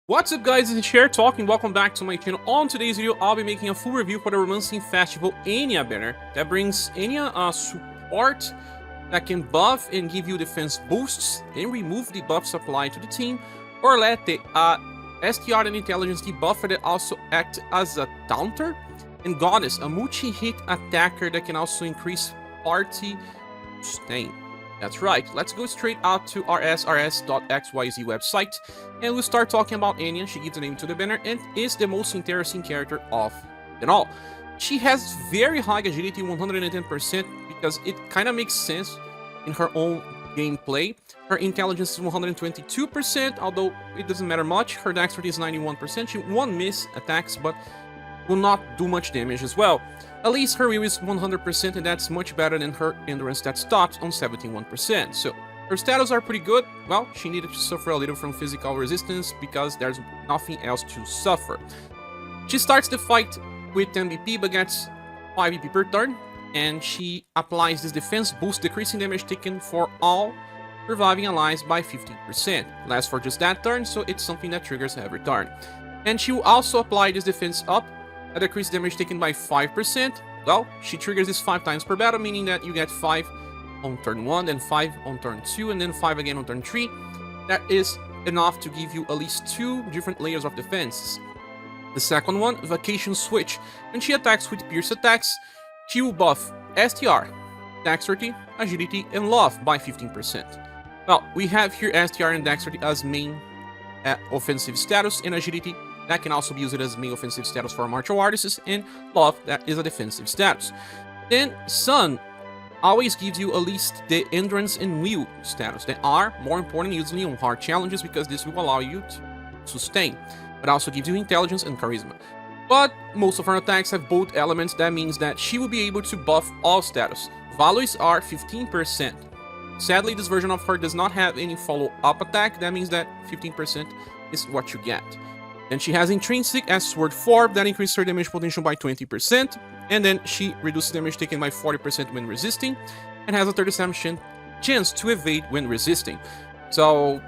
What's up guys, this is Cher talking, welcome back to my channel. On today's video, I'll be making a full review for the Romancing Festival Anya banner that brings Anya support that can buff and give you defense boosts and remove debuffs applied to the team. Orlette, the STR and intelligence debuffer that also act as a counter. And Goddess, a multi-hit attacker that can also increase party sustain. That's right, let's go straight out to rsrs.xyz website and we'll start talking about Anya. She gives the name to the banner and is the most interesting character of them all. She has very high agility, 110%, because it kind of makes sense in her own gameplay. Her intelligence is 122%, although it doesn't matter much. Her dexterity is 91%. She won't miss attacks, but will not do much damage as well. At least her will is 100%, and that's much better than her endurance that stops on 71%. So her status are pretty good. Well, she needed to suffer a little from physical resistance because there's nothing else to suffer. She starts the fight with 10 BP but gets 5 BP per turn, and she applies this defense boost, decreasing damage taken for all surviving allies by 15%. Lasts for just that turn, so it's something that triggers every turn. And she will also apply this defense up, a decreased damage taken by 5%. Well, she triggers this 5 times per battle, meaning that you get 5 on turn 1, then 5 on turn 2, and then 5 again on turn 3. That is enough to give you at least 2 different layers of defenses. The second one, Vacation Switch. When she attacks with Pierce attacks, she will buff STR, Dexterity, Agility, and Love by 15%. Well, we have here STR and Dexterity as main offensive status, and Agility that can also be used as main offensive status for martial artists, and Love that is a defensive status. Then Sun always gives you at least the endurance and will status that are more important usually on hard challenges, because this will allow you to sustain, but also gives you intelligence and charisma. But most of her attacks have both elements. That means that she will be able to buff all status. Values are 15%. Sadly, this version of her does not have any follow-up attack. That means that 15% is what you get. Then she has Intrinsic as Sword Form that increases her damage potential by 20%, and then she reduces damage taken by 40% when resisting, and has a 37% chance to evade when resisting. So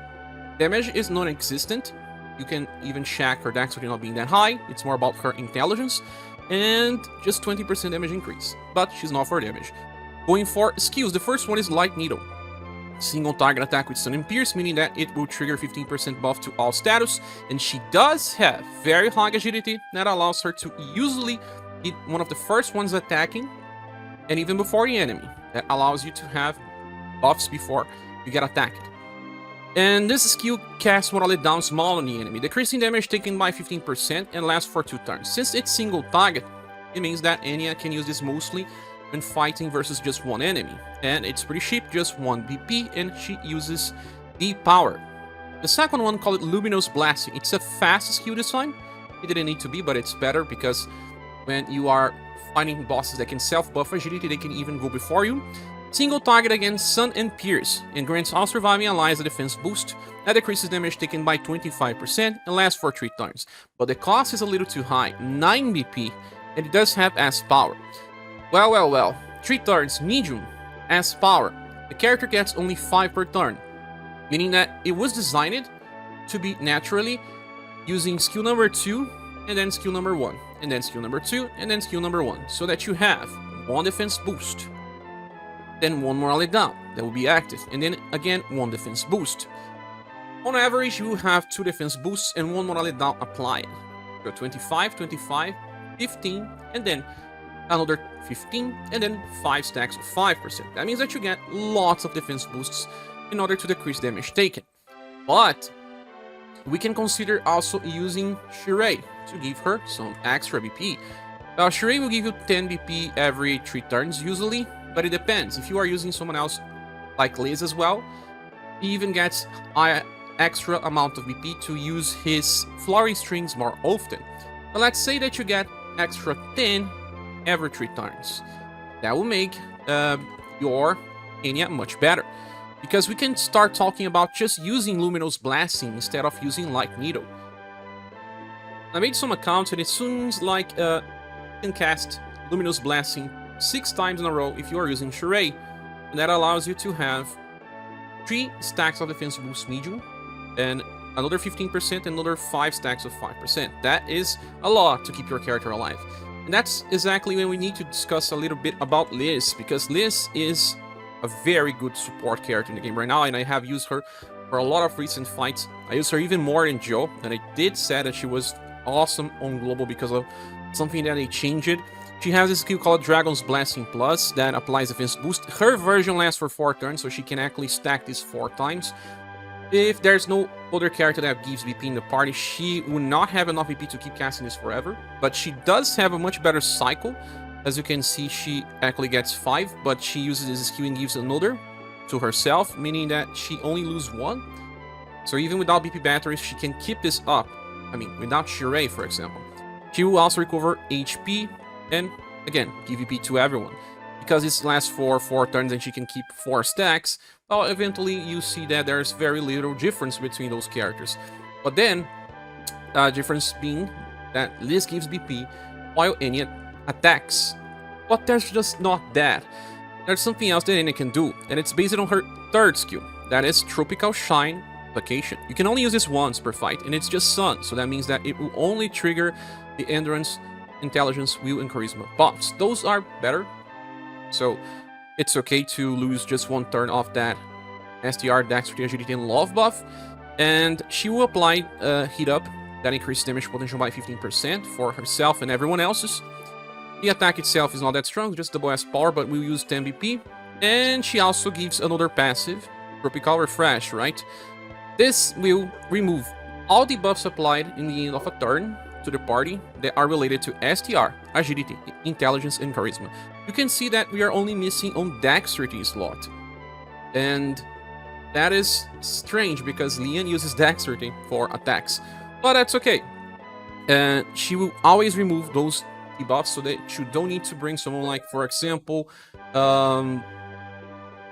damage is non-existent. You can even check her dexterity not being that high. It's more about her intelligence, and just 20% damage increase, but she's not for damage. Going for skills, the first one is Light Needle. Single target attack with Stun and Pierce, meaning that it will trigger 15% buff to all status, and she does have very high agility that allows her to usually be one of the first ones attacking, and even before the enemy. That allows you to have buffs before you get attacked. And this skill casts Morale down small on the enemy, decreasing damage taken by 15% and lasts for 2 turns. Since it's single target, it means that Anya can use this mostly when fighting versus just one enemy, and it's pretty cheap, just 1 BP, and she uses the power. The second one, called Luminous Blasting. It's a fast skill this time. It didn't need to be, but it's better because when you are fighting bosses that can self-buff agility, they can even go before you. Single target against Sun and Pierce, and grants all surviving allies a defense boost that decreases damage taken by 25% and lasts for 3 turns. But the cost is a little too high, 9 BP, and it does have as power. Well, 3 turns, medium, as power. The character gets only 5 per turn, meaning that it was designed to be naturally using skill number 2, and then skill number 1, and then skill number 2, and then skill number 1, so that you have 1 defense boost, then 1 morale down, that will be active, and then again 1 defense boost. On average, you have 2 defense boosts and 1 morale down applied. So 25, 25, 15, and then another 15, and then 5 stacks of 5%. That means that you get lots of defense boosts in order to decrease damage taken. But we can consider also using Shirei to give her some extra BP. Now, Shirei will give you 10 BP every 3 turns usually, but it depends. If you are using someone else like Liz as well, he even gets an extra amount of BP to use his Flowery Strings more often. But let's say that you get extra 10 every 3 turns. That will make your Anya much better, because we can start talking about just using Luminous Blasting instead of using Light Needle. I made some accounts, and it seems like you can cast Luminous Blasting 6 times in a row if you are using Shirei, and that allows you to have 3 stacks of defense boost medium and another 15%, and another 5 stacks of 5%. That is a lot to keep your character alive. And that's exactly when we need to discuss a little bit about Liz, because Liz is a very good support character in the game right now, and I have used her for a lot of recent fights. I use her even more in Joe, and I did say that she was awesome on Global because of something that they changed. She has a skill called Dragon's Blessing Plus that applies defense boost. Her version lasts for 4 turns, so she can actually stack this 4 times. If there's no other character that gives VP in the party, she will not have enough VP to keep casting this forever, but she does have a much better cycle. As you can see, she actually gets 5, but she uses this skill and gives another to herself, meaning that she only loses 1. So even without BP batteries, she can keep this up. I mean, without ScherBR, for example. She will also recover HP and, again, give VP to everyone. Because this lasts for 4 turns and she can keep 4 stacks, well, eventually you see that there's very little difference between those characters. But then, difference being that Liz gives BP while Anya attacks. But there's just not that. There's something else that Anya can do, and it's based on her 3rd skill. That is Tropical Shine Vacation. You can only use this once per fight, and it's just Sun, so that means that it will only trigger the Endurance, Intelligence, Will, and Charisma buffs. Those are better, so it's okay to lose just 1 turn off that STR, Dexterity, Agility, and Love buff. And she will apply Heat Up, that increases damage potential by 15% for herself and everyone else's. The attack itself is not that strong, just double S power, but we'll use 10 BP. And she also gives another passive, Tropical Refresh, right? This will remove all the buffs applied in the end of a turn to the party that are related to STR, Agility, Intelligence, and Charisma. You can see that we are only missing on Dexterity slot. And that is strange because Leon uses Dexterity for attacks. But that's okay. She will always remove those debuffs so that you don't need to bring someone like, for example,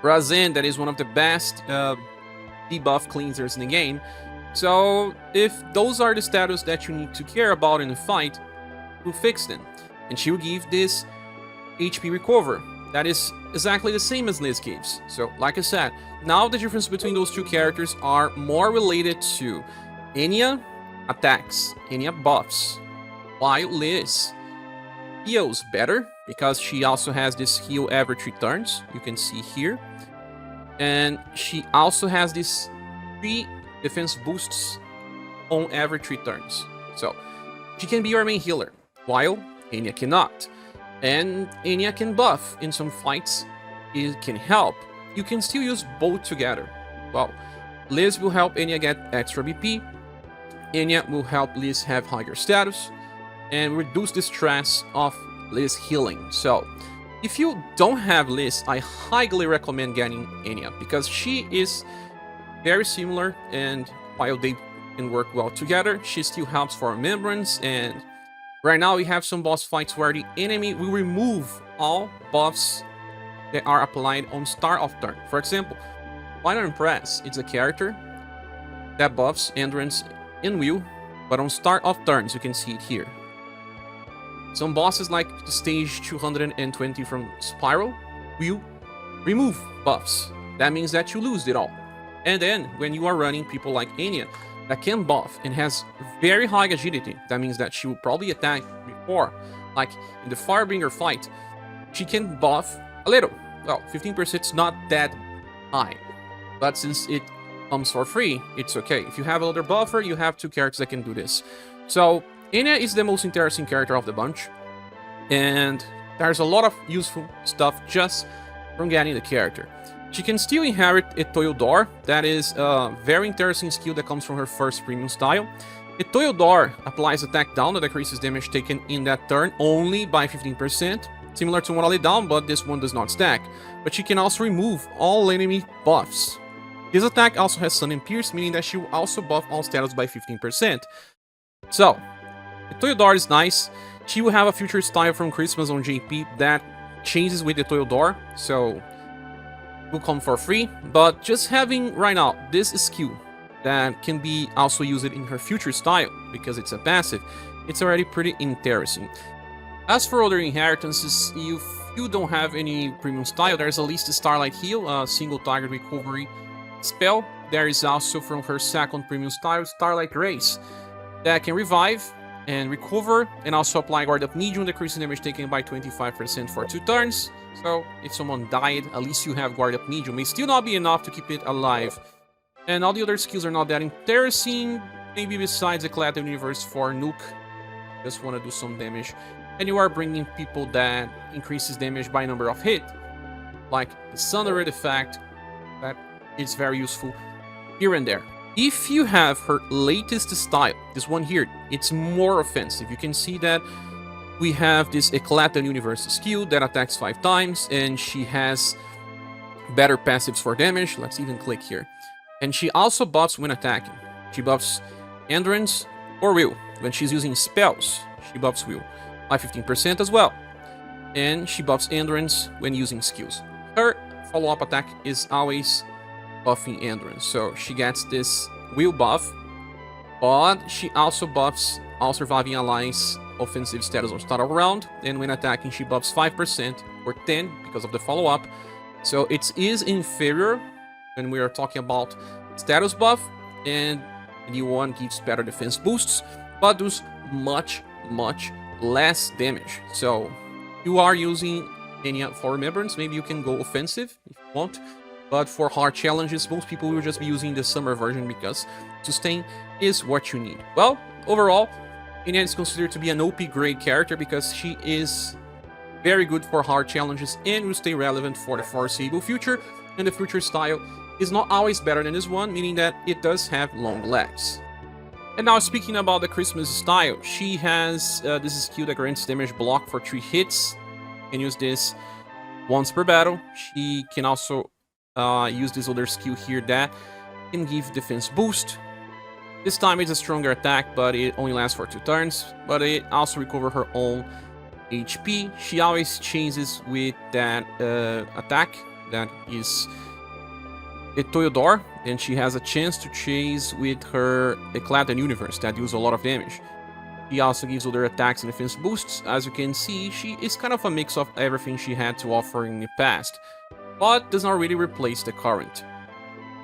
Razen, that is one of the best debuff cleansers in the game. So if those are the status that you need to care about in the fight, we'll fix them. And she will give this HP recover. That is exactly the same as Liz gives. So like I said, now the difference between those two characters are more related to Anya attacks, Anya buffs, while Liz heals better because she also has this heal every 3 turns, you can see here. And she also has this 3 defense boosts on every 3 turns. So she can be your main healer, while Anya cannot. And Anya can buff in some fights, it can help. You can still use both together. Well, Liz will help Anya get extra BP, Anya will help Liz have higher status, and reduce the stress of Liz healing. So if you don't have Liz, I highly recommend getting Anya, because she is very similar, and while they can work well together, she still helps for remembrance. And right now we have some boss fights where the enemy will remove all buffs that are applied on start of turn. For example, Final Impress, it's a character that buffs Endurance and Will, but on start of turns, you can see it here. Some bosses like the stage 220 from Spiral will remove buffs. That means that you lose it all. And then when you are running people like Anya that can buff and has very high agility, that means that she will probably attack before. Like in the Firebringer fight, she can buff a little. Well, 15% is not that high, but since it comes for free, it's okay. If you have another buffer, you have 2 characters that can do this. So Anya is the most interesting character of the bunch, and there's a lot of useful stuff just from getting the character. She can still inherit Etoildor. That is a very interesting skill that comes from her first premium style. Etoildor applies attack down that decreases damage taken in that turn only by 15%, similar to Morale Down, but this one does not stack. But she can also remove all enemy buffs. This attack also has Sun and Pierce, meaning that she will also buff all status by 15%. So Etoildor is nice. She will have a future style from Christmas on JP that changes with Etoildor, so will come for free. But just having right now this skill that can be also used in her future style because it's a passive, it's already pretty interesting. As for other inheritances, if you don't have any premium style, there's at least a Starlight Heal, a single target recovery spell there is also from her second premium style, Starlight Race, that can revive and recover, and also apply Guard Up Medium, decreasing damage taken by 25% for 2 turns. So if someone died, at least you have Guard Up Medium. May still not be enough to keep it alive. And all the other skills are not that interesting, maybe besides Eclat Universe for Nuke. Just want to do some damage. And you are bringing people that increases damage by number of hit, like the Sundered effect, that is very useful here and there. If you have her latest style, this one here, it's more offensive. You can see that we have this Eclat Universe skill that attacks 5 times, and she has better passives for damage. Let's even click here. And she also buffs when attacking. She buffs Endurance or Will. When she's using spells, she buffs Will by 15% as well. And she buffs Endurance when using skills. Her follow-up attack is always buffing Endurance, so she gets this Will buff, but she also buffs all surviving allies offensive status on start of round, and when attacking she buffs 5% or 10 because of the follow-up. So it is inferior when we are talking about status buff, and the new one gives better defense boosts, but does much less damage. So you are using Anya for Remembrance, maybe you can go offensive if you want. But for hard challenges, most people will just be using the summer version because sustain is what you need. Well, overall, Anya is considered to be an OP grade character because she is very good for hard challenges and will stay relevant for the foreseeable future. And the future style is not always better than this one, meaning that it does have long legs. And now speaking about the Christmas style, she has this skill that grants damage block for 3 hits. You can use this once per battle. She can also use this other skill here that can give defense boost. This time it's a stronger attack, but it only lasts for 2 turns. But it also recovers her own HP. She always chases with that attack that is a Toyodor, and she has a chance to chase with her Eclat Universe that deals a lot of damage. She also gives other attacks and defense boosts. As you can see, she is kind of a mix of everything she had to offer in the past, but does not really replace the current.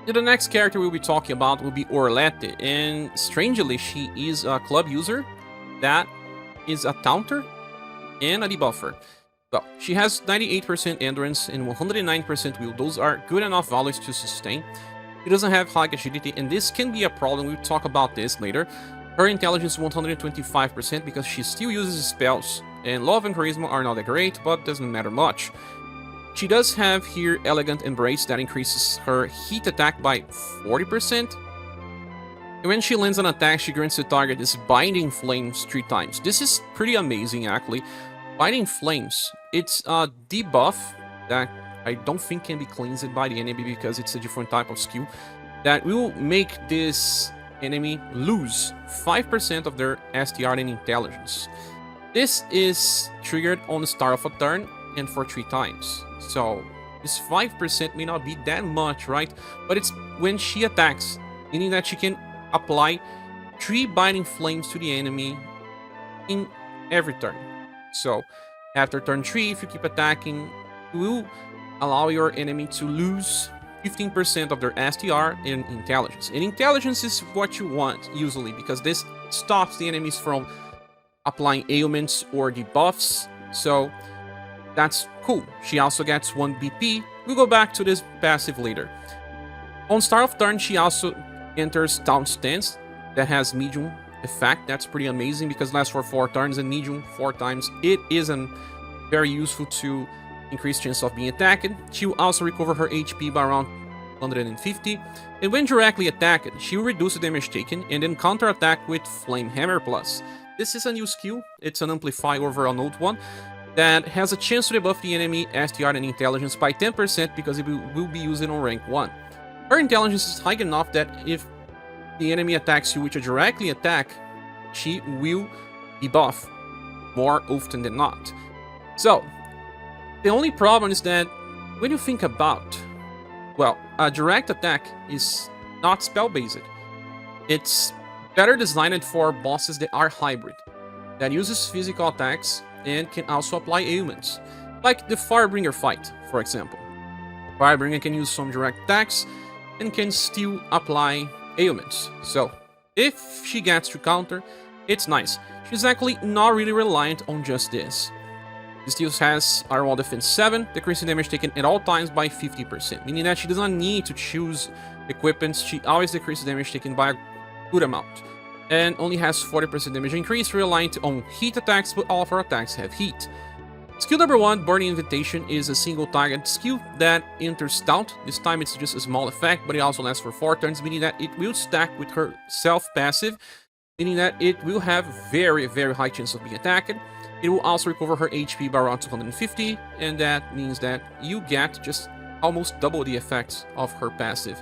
The next character we'll be talking about will be Orlette, and strangely she is a club user that is a taunter and a debuffer. Well, she has 98% endurance and 109% will. Those are good enough values to sustain. She doesn't have high agility, and this can be a problem. We'll talk about this later. Her intelligence is 125% because she still uses spells, and love and charisma are not that great, but doesn't matter much. She does have here Elegant Embrace that increases her heat attack by 40%. And when she lands an attack, she grants the target this Binding Flames 3 times. This is pretty amazing, actually. Binding Flames, it's a debuff that I don't think can be cleansed by the enemy because it's a different type of skill that will make this enemy lose 5% of their STR and intelligence. This is triggered on the start of a turn and for 3 times. So this 5% may not be that much, right? But it's when she attacks, meaning that she can apply 3 Binding Flames to the enemy in every turn. So after turn 3, if you keep attacking, you will allow your enemy to lose 15% of their STR and intelligence. And intelligence is what you want usually because this stops the enemies from applying ailments or debuffs. So that's cool. She also gets 1 BP. We'll go back to this passive later. On start of turn, she also enters Taunt Stance that has medium effect. That's pretty amazing because it lasts for 4 turns and medium 4 times. It is very useful to increase chance of being attacked. She will also recover her HP by around 150. And when directly attacked, she will reduce the damage taken and then counter attack with Flame Hammer Plus. This is a new skill. It's an amplify over an old one that has a chance to debuff the enemy STR and intelligence by 10% because it will be used on rank 1. Her intelligence is high enough that if the enemy attacks you with a directly attack, she will debuff more often than not. So, the only problem is that when you think about, well, a direct attack is not spell-based. It's better designed for bosses that are hybrid, that uses physical attacks and can also apply ailments, like the Firebringer fight, for example. Firebringer can use some direct attacks and can still apply ailments. So if she gets to counter, it's nice. She's actually not really reliant on just this. She still has our wall defense 7, decreasing damage taken at all times by 50%, meaning that she does not need to choose equipments. She always decreases damage taken by a good amount, and only has 40% damage increase, reliant on heat attacks, but all of her attacks have heat. Skill number 1, Burning Invitation, is a single target skill that enters stout. This time it's just a small effect, but it also lasts for 4 turns, meaning that it will stack with her self-passive, meaning that it will have very, very high chance of being attacked. It will also recover her HP by around 250, and that means that you get just almost double the effects of her passive.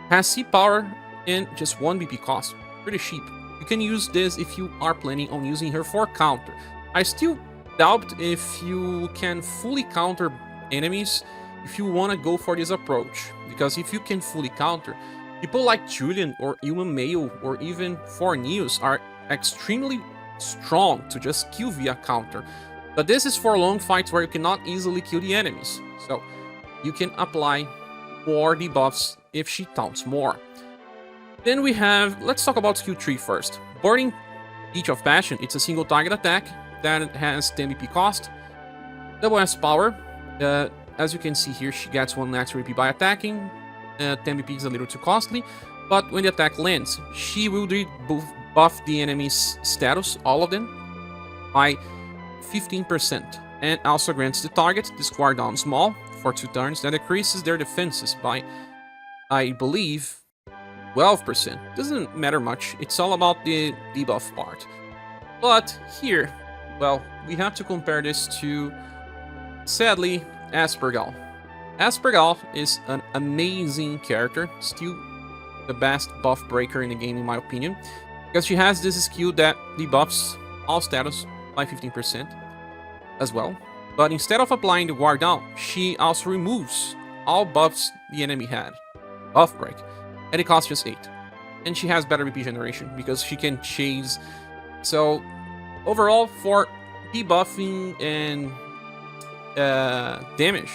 Has C power and just 1 BP cost. Pretty cheap. You can use this if you are planning on using her for counter. I still doubt if you can fully counter enemies if you want to go for this approach, because if you can fully counter, people like Julian or Human Male or even 4 Neos are extremely strong to just kill via counter, but this is for long fights where you cannot easily kill the enemies, so you can apply more debuffs if she taunts more. Then we have, let's talk about skill 3 first. Burning Beach of Passion. It's a single target attack that has 10 BP cost, double S power. As you can see here, she gets 1 extra BP by attacking. 10 BP is a little too costly, but when the attack lands, she will buff the enemy's status, all of them, by 15%, and also grants the target the square down small for 2 turns. That decreases their defenses by, I believe, 12%. Doesn't matter much, it's all about the debuff part. But here, well, we have to compare this to, sadly, ScherBR. ScherBR is an amazing character, still the best buff breaker in the game in my opinion, because she has this skill that debuffs all status by 15% as well. But instead of applying the Guard Down, she also removes all buffs the enemy had. Buff break. And it costs just 8. And she has better BP generation because she can chase. So overall, for debuffing and damage,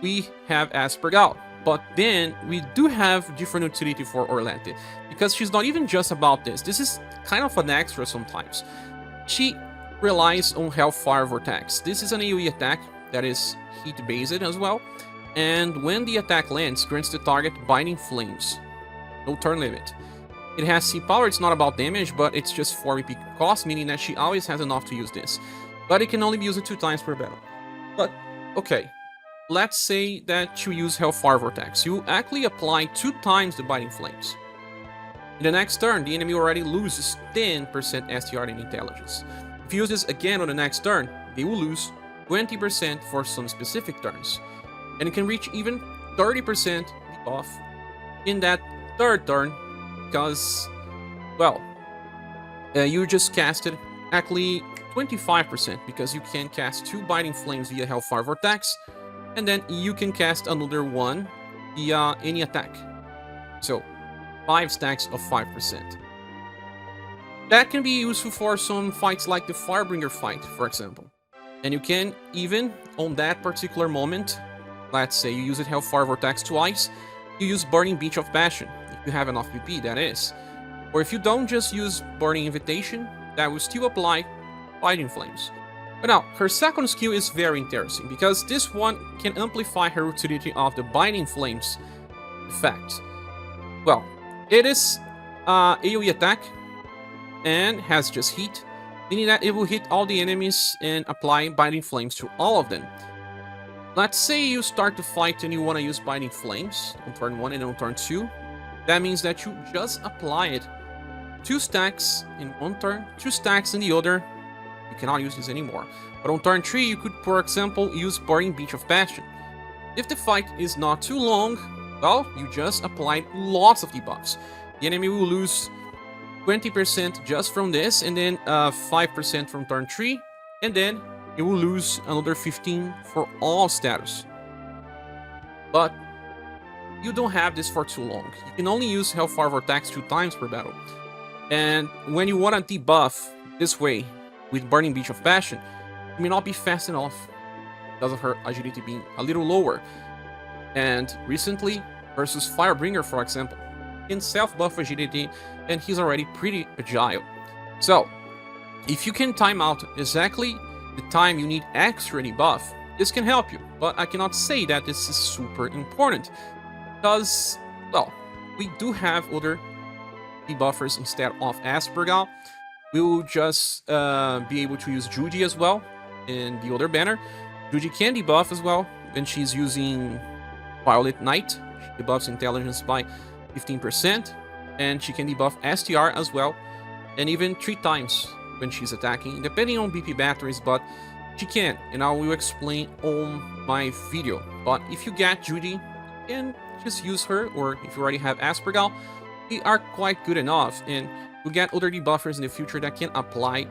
we have ScherBR. But then we do have different utility for Orlette, because she's not even just about this. This is kind of an extra sometimes. She relies on Hellfire Vortex. This is an AoE attack that is heat-based as well, and when the attack lands, grants the target Binding Flames. No turn limit. It has C power, it's not about damage, but it's just 4 BP cost, meaning that she always has enough to use this. But it can only be used 2 times per battle. But, okay. Let's say that you use Hellfire Vortex. You actually apply 2 times the Binding Flames. In the next turn, the enemy already loses 10% STR and intelligence. If you use this again on the next turn, they will lose 20% for some specific turns. And it can reach even 30% debuff in that 3rd turn, because, well, you just casted actually 25%, because you can cast 2 Binding Flames via Hellfire Vortex, and then you can cast another one via any attack. So, 5 stacks of 5%. That can be useful for some fights like the Firebringer fight, for example. And you can even, on that particular moment, let's say you use it Hellfire Vortex twice, you use Burning Beach of Passion, if you have enough PP, that is. Or if you don't, just use Burning Invitation, that will still apply Binding Flames. But now, her second skill is very interesting, because this one can amplify her utility of the Binding Flames effect. Well, it is AoE attack, and has just heat, meaning that it will hit all the enemies and apply Binding Flames to all of them. Let's say you start the fight and you want to use Binding Flames on turn 1 and on turn 2. That means that you just apply it 2 stacks in one turn, 2 stacks in the other. You cannot use this anymore. But on turn 3, you could, for example, use Burning Beach of Passion. If the fight is not too long, well, you just applied lots of debuffs. The enemy will lose 20% just from this, and then 5% from turn 3, and then it will lose another 15 for all status. But you don't have this for too long. You can only use Hellfire Vortex 2 times per battle. And when you want to debuff this way with Burning Beach of Passion, you may not be fast enough because of her agility being a little lower. And recently, versus Firebringer, for example. In self-buff agility, and he's already pretty agile. So, if you can time out exactly the time you need extra debuff, this can help you, but I cannot say that this is super important, because, well, we do have other debuffers instead of ScherBR. We'll just be able to use Judy as well in the other banner. Judy can debuff as well when she's using Violet Knight. She debuffs intelligence by 15%, and she can debuff STR as well, and even 3 times when she's attacking, depending on BP batteries, but she can, and I will explain on my video. But if you get Judy, you can just use her, or if you already have ScherBR, they are quite good enough, and you'll get other debuffers in the future that can apply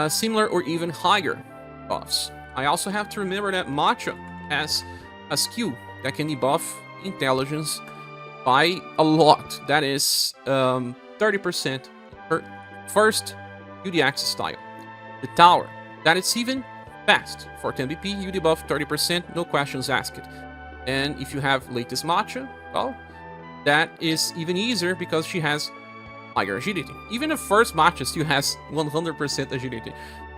similar or even higher buffs. I also have to remember that Matcha has a skill that can debuff intelligence by a lot. That is 30% her first UDX style. The tower, that is even fast. For 10 BP, you debuff 30%, no questions asked. And if you have latest Matcha, well, that is even easier because she has higher agility. Even the first Matcha still has 100% agility.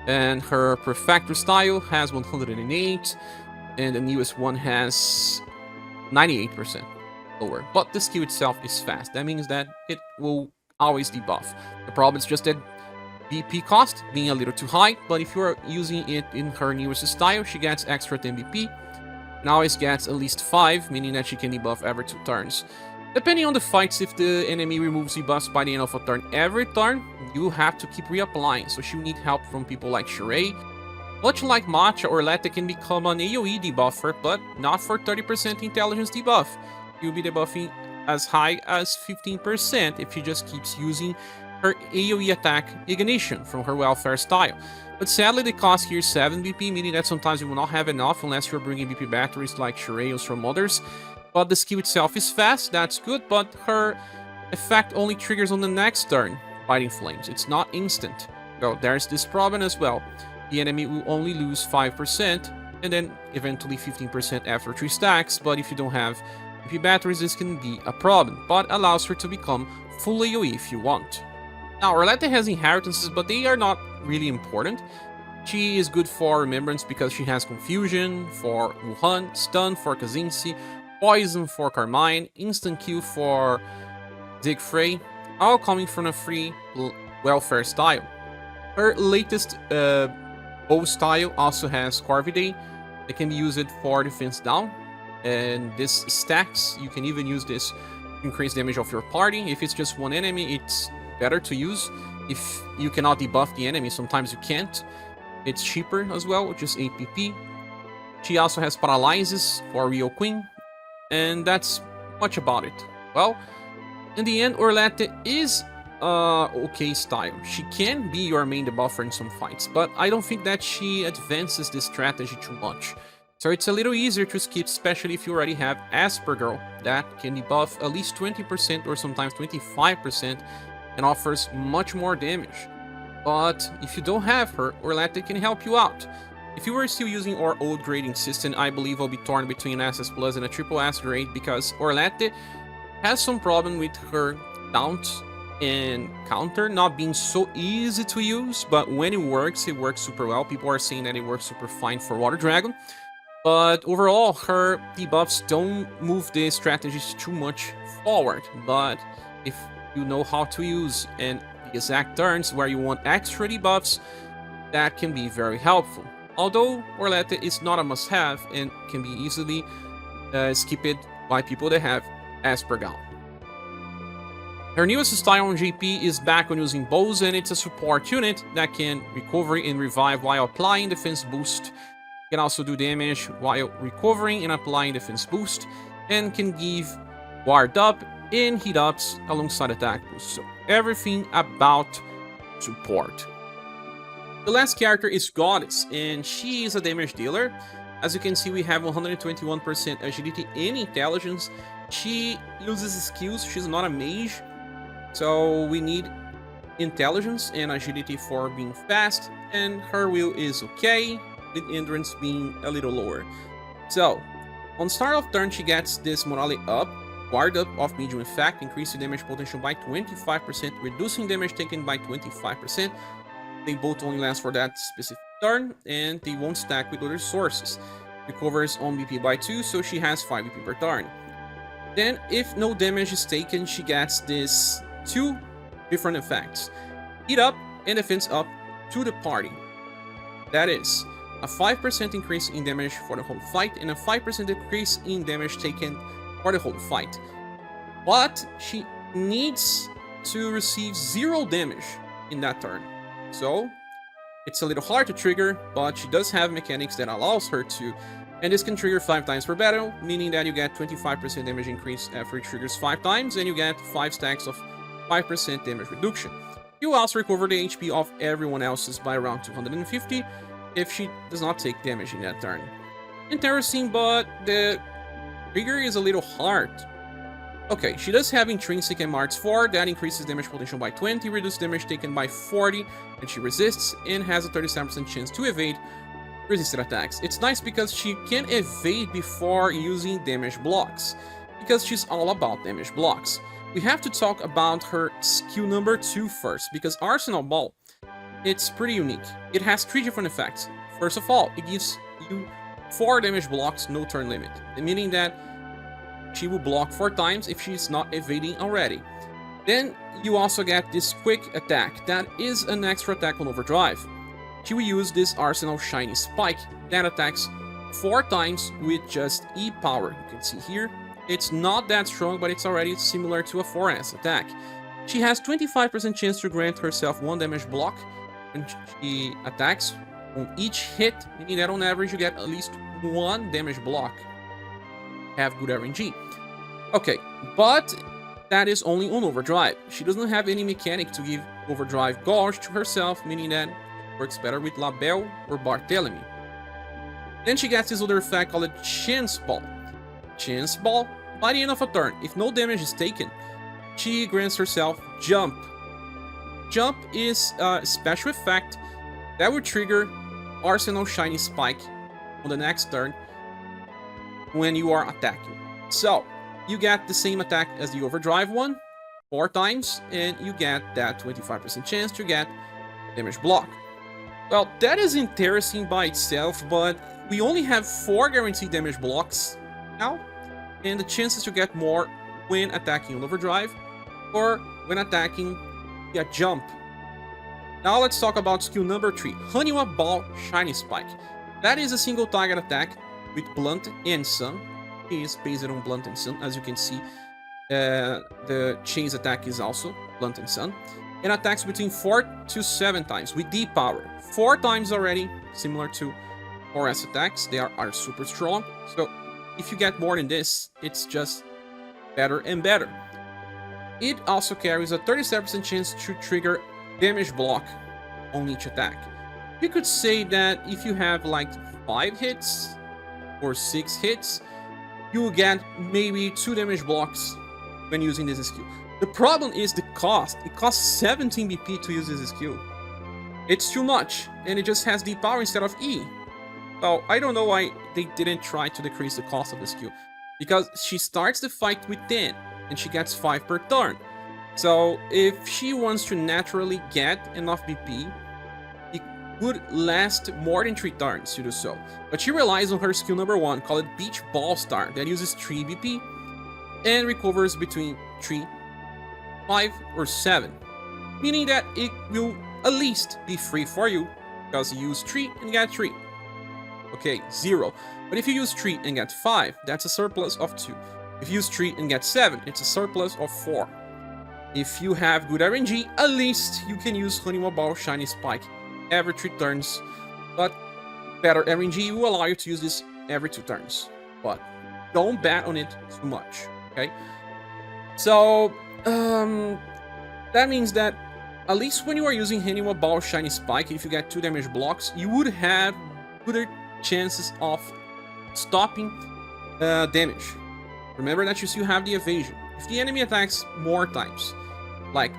And her Perfector style has 108, and the newest one has 98% lower. But the skill itself is fast. That means that it will always debuff. The problem is just that BP cost being a little too high, but if you're using it in her newest style, she gets extra 10 BP, and always gets at least 5, meaning that she can debuff every 2 turns. Depending on the fights, if the enemy removes debuffs by the end of a turn every turn, you have to keep reapplying, so she will need help from people like ScherBR. Much like Matcha, Orlette can become an AoE debuffer, but not for 30% intelligence debuff. You'll be debuffing as high as 15% if she just keeps using her AoE attack Ignition from her Welfare style. But sadly, the cost here is 7 BP, meaning that sometimes you will not have enough unless you're bringing BP batteries like ScherBR or from others. But the skill itself is fast, that's good, but her effect only triggers on the next turn, Biting Flames. It's not instant. Well, there's this problem as well. The enemy will only lose 5%, and then eventually 15% after 3 stacks, but if you don't have BP batteries, this can be a problem, but allows her to become full AoE if you want. Now, Orlette has inheritances, but they are not really important. She is good for Remembrance because she has Confusion for Wuhan, Stun for Kazinci, Poison for Carmine, Instant Kill for Siegfried, all coming from a free Welfare style. Her latest bow style also has Corvidae. It can be used for defense down, and this stacks. You can even use this to increase damage of your party. If it's just one enemy, it's better to use. If you cannot debuff the enemy, sometimes you can't. It's cheaper as well, just 8 PP. She also has Paralyzes for Rio Queen, and that's much about it. Well, in the end, Orlette is okay style. She can be your main debuffer in some fights, but I don't think that she advances this strategy too much. So it's a little easier to skip, especially if you already have ScherBR that can debuff at least 20% or sometimes 25% and offers much more damage. But if you don't have her, Orlette can help you out. If you were still using our old grading system, I believe I'll be torn between SS Plus and a triple S grade because Orlette has some problem with her taunt and counter not being so easy to use, but when it works super well. People are saying that it works super fine for Water Dragon. But overall, her debuffs don't move the strategies too much forward. But if you know how to use and the exact turns where you want extra debuffs, that can be very helpful. Although Orlette is not a must-have and can be easily skipped by people that have ScherBR. Her newest style on JP is back when using bows, and it's a support unit that can recover and revive while applying defense boost. Can also do damage while recovering and applying defense boost, and can give ward up and heat ups alongside attack boost. So everything about support. The last character is Goddess, and she is a damage dealer. As you can see, we have 121% agility and intelligence. She uses skills, she's not a mage, so we need intelligence and agility for being fast, and her will is okay, with endurance being a little lower. So, on start of turn, she gets this morale up, Guard Up of Medium Effect, increasing damage potential by 25%, reducing damage taken by 25%. They both only last for that specific turn, and they won't stack with other sources. Recovers on BP by 2, so she has 5 BP per turn. Then, if no damage is taken, she gets these 2 different effects. Heat Up and Defense Up to the party. That is a 5% increase in damage for the whole fight and a 5% decrease in damage taken for the whole fight. But she needs to receive 0 damage in that turn. So it's a little hard to trigger, but she does have mechanics that allows her to. And this can trigger 5 times per battle, meaning that you get 25% damage increase after it triggers 5 times, and you get 5 stacks of 5% damage reduction. You also recover the HP of everyone else's by around 250 if she does not take damage in that turn. Interesting, but the trigger is a little hard. Okay, she does have Intrinsic and Marks 4, that increases damage potential by 20, reduces damage taken by 40, and she resists, and has a 37% chance to evade resisted attacks. It's nice because she can evade before using damage blocks, because she's all about damage blocks. We have to talk about her skill number 2 first, because Arsenal Ball, it's pretty unique. It has 3 different effects. First of all, it gives you 4 damage blocks, no turn limit, meaning that she will block 4 times if she's not evading already. Then you also get this quick attack, that is an extra attack on overdrive. She will use this Arsenal Shiny Spike that attacks 4 times with just E power. You can see here, it's not that strong, but it's already similar to a 4S attack. She has 25% chance to grant herself 1 damage block when she attacks on each hit, meaning that on average you get at least 1 damage block. Have good RNG. Okay, but that is only on overdrive. She doesn't have any mechanic to give overdrive gauge to herself, meaning that it works better with Labelle or Barthélemy. Then she gets this other effect called Chance Ball. Chance Ball, by the end of a turn, if no damage is taken, she grants herself Jump. Jump is a special effect that will trigger Arsenal Shiny Spike on the next turn when you are attacking. So, you get the same attack as the overdrive one, 4 times, and you get that 25% chance to get damage block. Well, that is interesting by itself, but we only have 4 guaranteed damage blocks now, and the chances to get more when attacking on overdrive, or when attacking via jump. Now let's talk about skill number 3, Honeywell Ball Shiny Spike. That is a single target attack with Blunt and Sun. It is based on Blunt and Sun, as you can see. The Chase attack is also Blunt and Sun, and attacks between 4 to 7 times with D power. 4 times already, similar to 4S attacks. They are super strong, so if you get more than this, it's just better and better. It also carries a 37% chance to trigger damage block on each attack. You could say that if you have like 5 hits or 6 hits, you will get maybe 2 damage blocks when using this skill. The problem is the cost. It costs 17 BP to use this skill. It's too much, and it just has D power instead of E. Well, I don't know why they didn't try to decrease the cost of the skill, because she starts the fight with 10, and she gets 5 per turn. So if she wants to naturally get enough BP, it would last more than 3 turns to do so. But she relies on her skill number 1, called Beach Ball Star, that uses 3 BP and recovers between 3, 5, or 7. Meaning that it will at least be free for you, because you use 3 and get 3. Okay, 0. But if you use 3 and get 5, that's a surplus of 2. If you use 3 and get 7, it's a surplus of 4. If you have good RNG, at least you can use Honeywell Ball Shiny Spike every 3 turns. But better RNG will allow you to use this every 2 turns. But don't bet on it too much, okay? So, that means that at least when you are using Honeywell Ball Shiny Spike, if you get 2 damage blocks, you would have good chances of stopping damage. Remember that you still have the evasion. If the enemy attacks more times, like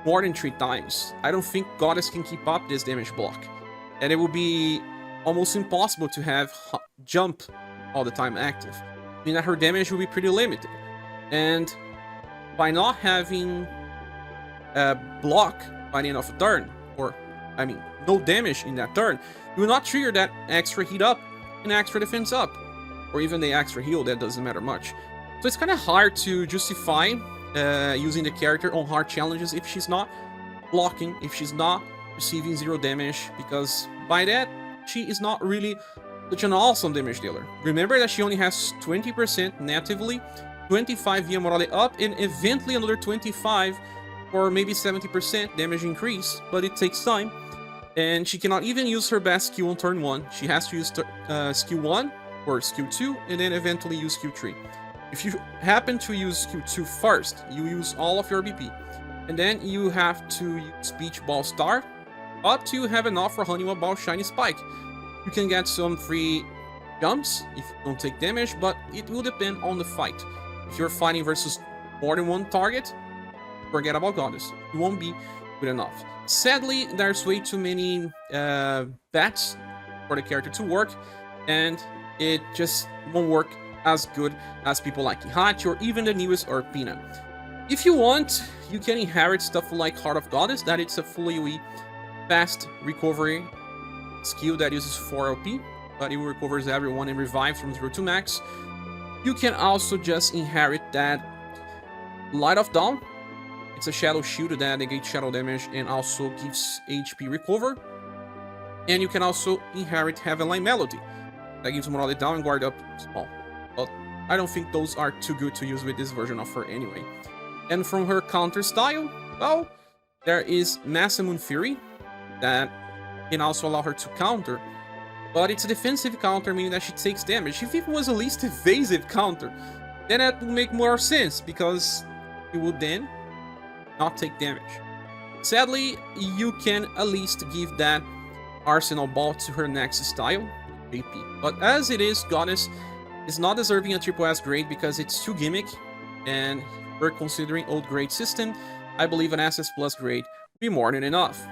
more than 3 times, I don't think Goddess can keep up this damage block. And it will be almost impossible to have jump all the time active, meaning that her damage will be pretty limited. And by not having a block by the end of a turn, or I mean, no damage in that turn, you will not trigger that extra heat up and extra defense up, or even the extra heal. That doesn't matter much. So it's kind of hard to justify using the character on hard challenges if she's not blocking, if she's not receiving 0 damage, because by that, she is not really such an awesome damage dealer. Remember that she only has 20% natively, 25 via Morale up, and eventually another 25 or maybe 70% damage increase, but it takes time. And she cannot even use her best skill on turn 1. She has to use skill 1 or skill 2, and then eventually use skill 3. If you happen to use skill 2 first, you use all of your BP. And then you have to use Beach Ball Star up to have enough for Honeywell Ball Shiny Spike. You can get some free jumps if you don't take damage, but it will depend on the fight. If you're fighting versus more than one target, forget about Goddess. It won't be good enough. Sadly, there's way too many bats for the character to work, and it just won't work as good as people like Ihachi or even the newest Urpina. If you want, you can inherit stuff like Heart of Goddess, that it's a full AoE fast recovery skill that uses 4 LP, but it recovers everyone and revives from 0 to max. You can also just inherit that Light of Dawn. It's a shadow shield that negates shadow damage and also gives HP recover. And you can also inherit Heavenly Melody that gives morale down and guard up small. But I don't think those are too good to use with this version of her anyway. And from her counter style, well, there is Masamune Fury that can also allow her to counter, but it's a defensive counter, meaning that she takes damage. If it was a least evasive counter, then that would make more sense, because it would then not take damage. Sadly, you can at least give that Arsenal Ball to her next style, JP. But as it is, Goddess is not deserving a triple S grade because it's too gimmick, and we're considering old grade system. I believe an SS Plus grade would be more than enough.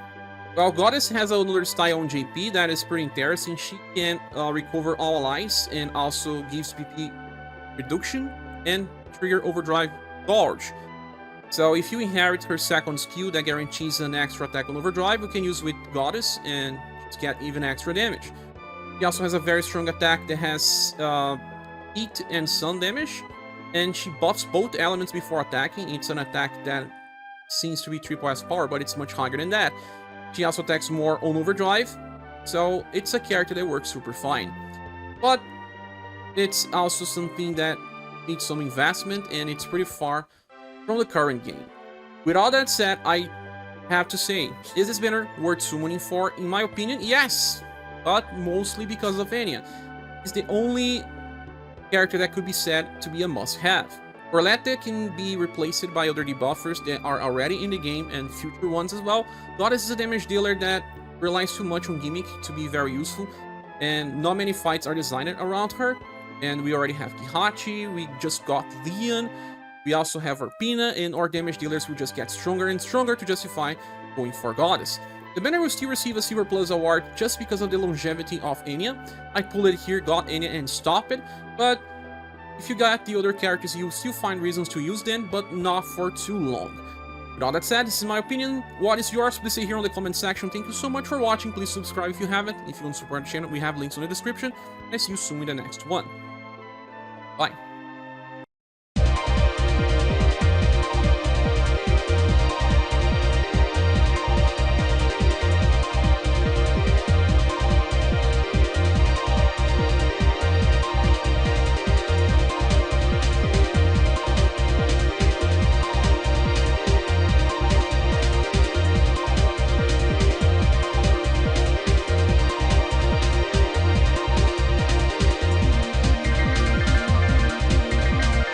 Well, Goddess has another style on JP that is pretty interesting. She can recover all allies and also gives PP reduction and trigger overdrive dodge. So if you inherit her second skill that guarantees an extra attack on overdrive, you can use with Goddess and just get even extra damage. She also has a very strong attack that has heat and sun damage, and she buffs both elements before attacking. It's an attack that seems to be triple S power, but it's much higher than that. She also attacks more on overdrive, so it's a character that works super fine. But it's also something that needs some investment, and it's pretty far from the current game. With all that said, I have to say, is this banner worth summoning for? In my opinion, yes, but mostly because of Anya. It's the only character that could be said to be a must-have. Orlette can be replaced by other debuffers that are already in the game and future ones as well. Goddess is a damage dealer that relies too much on gimmick to be very useful, and not many fights are designed around her. And we already have Kihachi, we just got Leon, we also have Urpina, and our damage dealers will just get stronger and stronger to justify going for Goddess. The banner will still receive a Silver Plus award just because of the longevity of Anya. I pulled it here, got Anya, and stopped it, but if you got the other characters, you'll still find reasons to use them, but not for too long. With all that said, this is my opinion. What is yours? Please say here in the comment section. Thank you so much for watching. Please subscribe if you haven't. If you want to support the channel, we have links in the description. I see you soon in the next one. Bye.